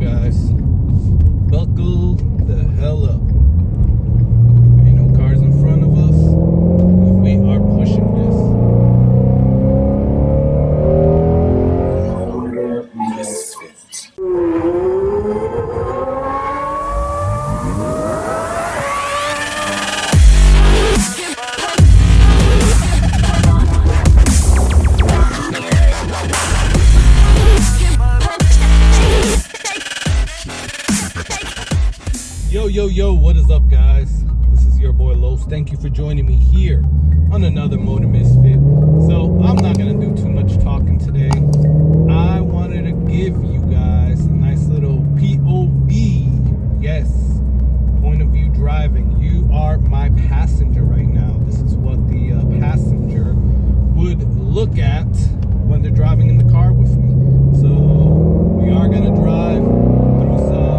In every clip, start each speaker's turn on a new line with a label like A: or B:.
A: guys. Buckle the hell up. Ain't no cars in front of us. We are pushing this. Misfit. Yo, what is up, guys? This is your boy Los. Thank you for joining me here on another Motor Misfit. So I'm not gonna do too much talking today. I wanted to give you guys a nice little POV. Yes, point of view driving. You are my passenger right now. This is what the passenger would look at when they're driving in the car with me. So we are gonna drive through some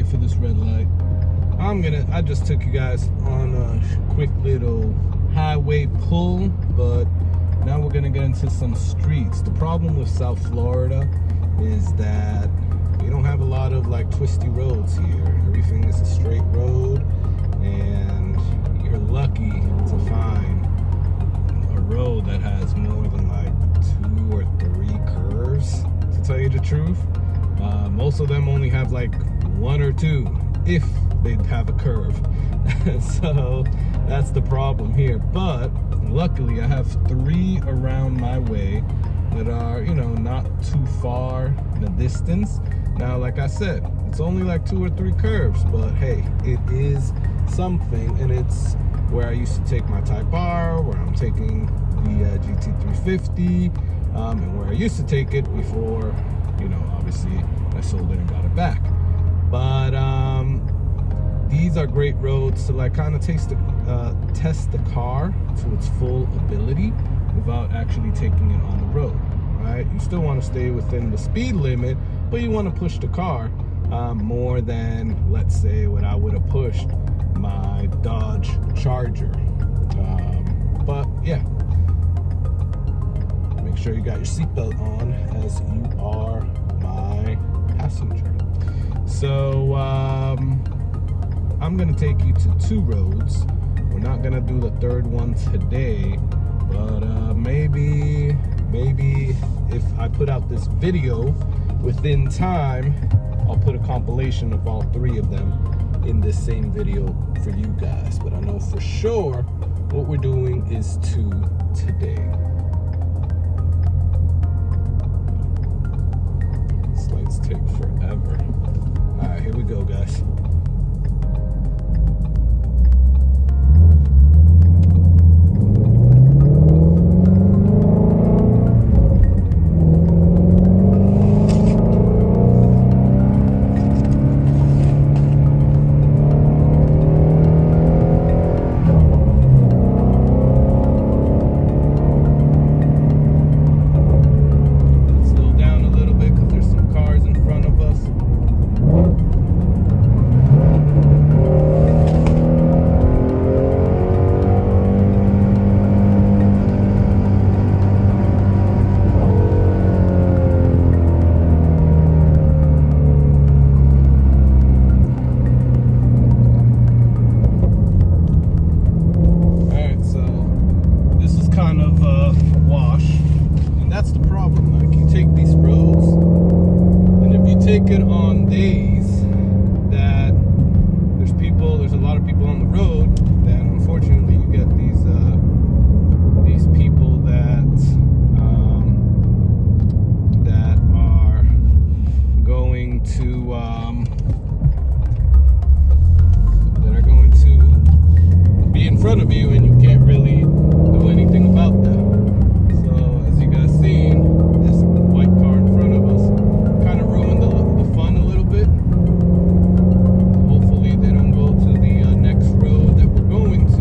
A: for this red light. I just took you guys on a quick little highway pull, but now we're gonna get into some streets. The problem with South Florida is that we don't have a lot of like twisty roads here. Everything is a straight road, and you're lucky to find a road that has more than like 2 or 3 curves, to tell you the truth. Most of them only have like 1 or 2, if they have a curve. So that's the problem here. But luckily I have 3 around my way that are, you know, not too far in the distance. Now, like I said, it's only like 2 or 3 curves, but hey, it is something, and it's where I used to take my Type R, where I'm taking the GT350, and where I used to take it before, you know, obviously I sold it and got it back. But these are great roads to like kind of test the car to its full ability without actually taking it on the road, right? You still want to stay within the speed limit, but you want to push the car more than, let's say, what I would have pushed my Dodge Charger. But yeah, make sure you got your seatbelt on as you are my passenger. So I'm gonna take you to 2 roads. We're not gonna do the 3rd one today, but maybe if I put out this video within time, I'll put a compilation of all 3 of them in this same video for you guys. But I know for sure what we're doing is 2 today. These lights take forever. All right, here we go, guys. Take it on days that there's a lot of people on the road, then unfortunately you get these people that are going to be in front of you, and you can't really do anything about that. So as you guys seen, this white car in front of us kind of ruined the fun a little bit. Hopefully they don't go to the next road that we're going to.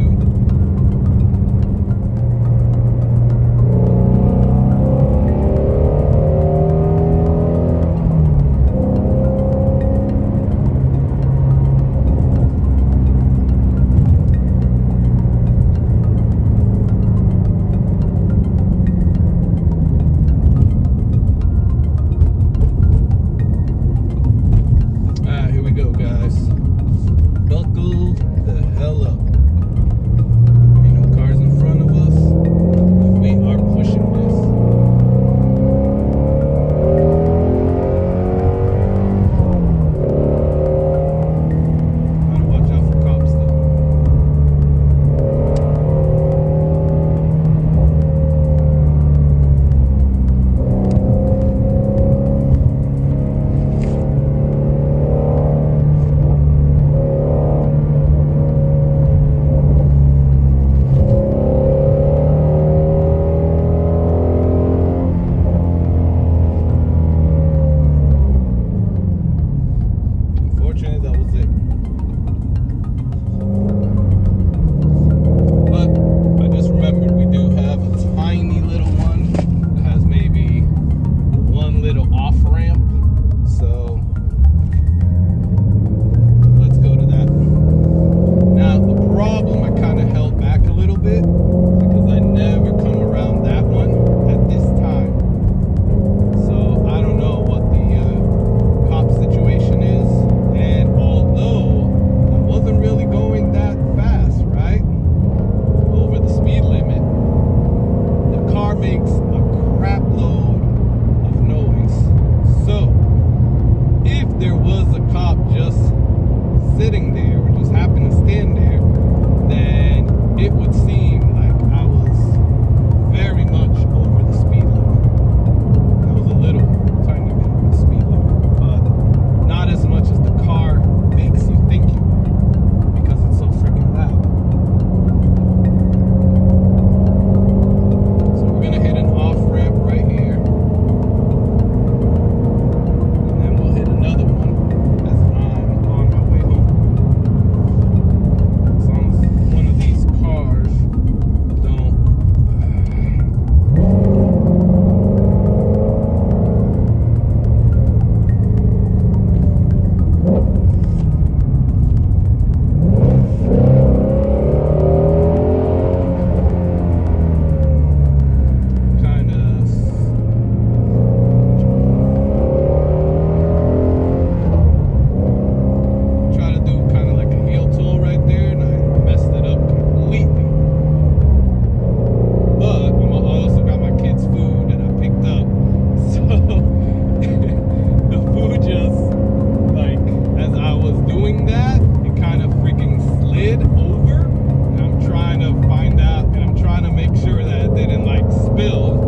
A: build.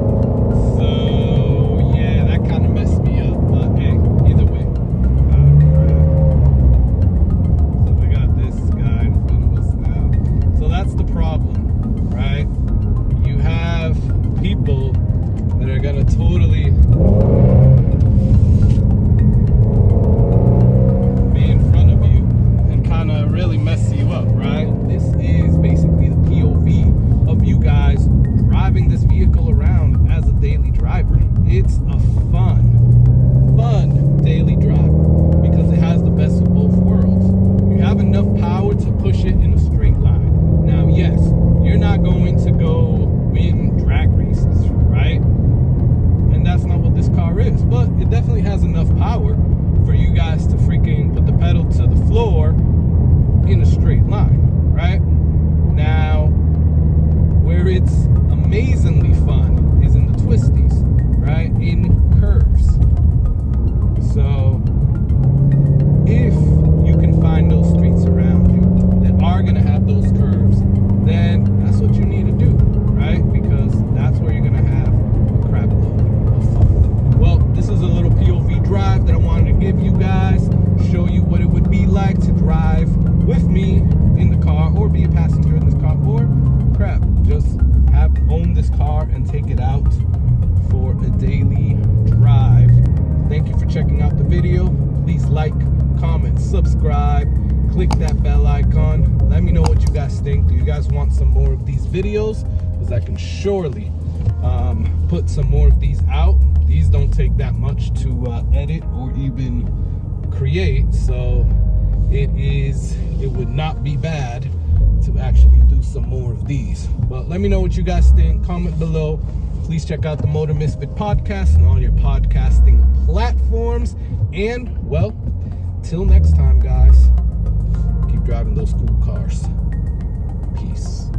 A: So yeah, that kind of messed me up. But hey, either way. So we got this guy in front of us now. So that's the problem, right? You have people that are gonna totally be in front of you and kind of really mess you up, right? This is basically the POV of you guys driving this vehicle around as a daily driver. It's a fun daily driver because it has the best of both worlds. You have enough power to push it in a straight line. Now, yes, you're not going to go win drag races, right? And that's not what this car is, but it definitely has enough power for you guys to freaking put the pedal to the floor in a straight line, right? Now, where it's amazingly fun is in the twisties, right? In curves. So, if you can find those streets around you that are gonna have those curves, then that's what you need to do, right? Because that's where you're gonna have a crap load of fun. Well, this is a little POV drive that I wanted to give you guys, show you what it would be like to drive with me in the car or be a passenger in this car, or crap, just own this car and take it out for a daily drive. Thank you for checking out the video. Please like, comment, subscribe, click that bell icon. Let me know what you guys think. Do you guys want some more of these videos? Because I can surely put some more of these out. These don't take that much to edit or even create, so it would not be bad to actually do some more of these. But let me know what you guys think. Comment below. Please check out the Motor Misfit podcast on all your podcasting platforms. And well, till next time, guys, keep driving those cool cars. Peace.